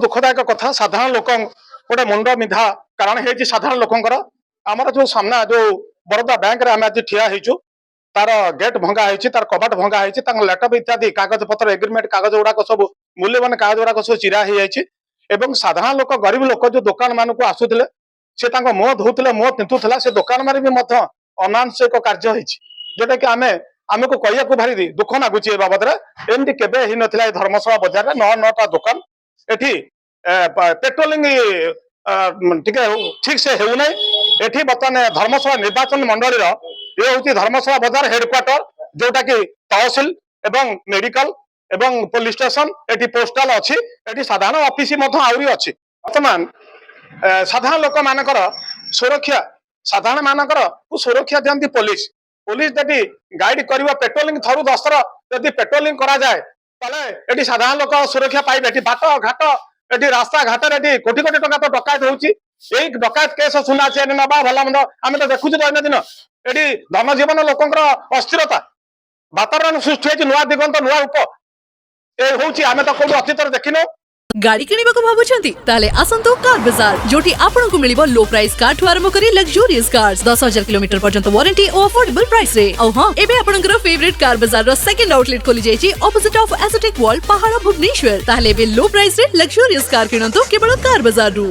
दुखदायक कथा साधारण लोक गोटे मुंड मिधा कारण है साधारण लोकंर आमर जो सामना जो बड़ौदा बैंक रे आम आज ठिया होइछु तार गेट भंगा होइछि तार कबाट भंगा होइछि लैपटॉप इत्यादि कागज पत्र एग्रीमेंट कागज गुड़ाक सब मूल्यवान कागज गुड़ाक सब चिरा हो जाइछि एवं साधारण लोक गरीब लोक जो दुकान मान को आसुथिले से मुह धोउथिले मुह तिंतुथिला से दुकान मारे भी मध्य अनावश्यक कार्य होइछि जोटा कि आमको कहू भारी दुख लगुच ए बाबद एमती केबे ही नथिला धर्मशाला बजार में 9टा दुकान एठी पेट्रोलिंग ठीक से हेउनै एठी बर्तमान धर्मशाला निर्वाचन मंडल ये हूँ धर्मशाला बजार हेडक्वार्टर जोटा कि तहसिल एवं मेडिकल एवं पुलिस स्टेशन एटी पोस्टाल अच्छी एटी साधारण ऑफिस आहरी अच्छी बर्तमान साधारण लोक मानकर सुरक्षा साधारण मानकर सुरक्षा दिखती पुलिस पुलिस जदि गाइड कर पेट्रोलिंग थरु 10 थर जदि पेट्रोलिंग करा जाए ताले साधारण लोक सुरक्षा पाइबे एटी बाट घाट एटी रास्ता घाट एटी कोटी कोटी टंका तो डकायत होउची एई डकायत केस सुना चेन नबा भला मंद आमे तो देखुछु दैनंदिन एटी धनजीवन लोकंकर अस्थिरता वातावरण सृष्टि होइछि नुआ दिगंत नुआ उप ए होउछि आमे तो कोड अतीतर देखिनो गाड़ी किनिबाको भाबुछंती ताले आसंतो कार बाजार जोटी आपनको मिलिबो लो प्राइस कार ठु आरंभ करी लग्जरियस कार्स 10,000 किलोमीटर पर्यंत वारंटी और अफोर्डेबल प्राइस रे औ हां एबे आपनकर फेवरेट कार बाजार रो सेकंड आउटलेट खोली जायछि ऑपोजिट ऑफ एस्थेटिक वर्ल्ड पहाड़ भुवनेश्वर ताले एबे लो प्राइस रे लग्जरियस कार किनंतो केवल कार बाजार रु।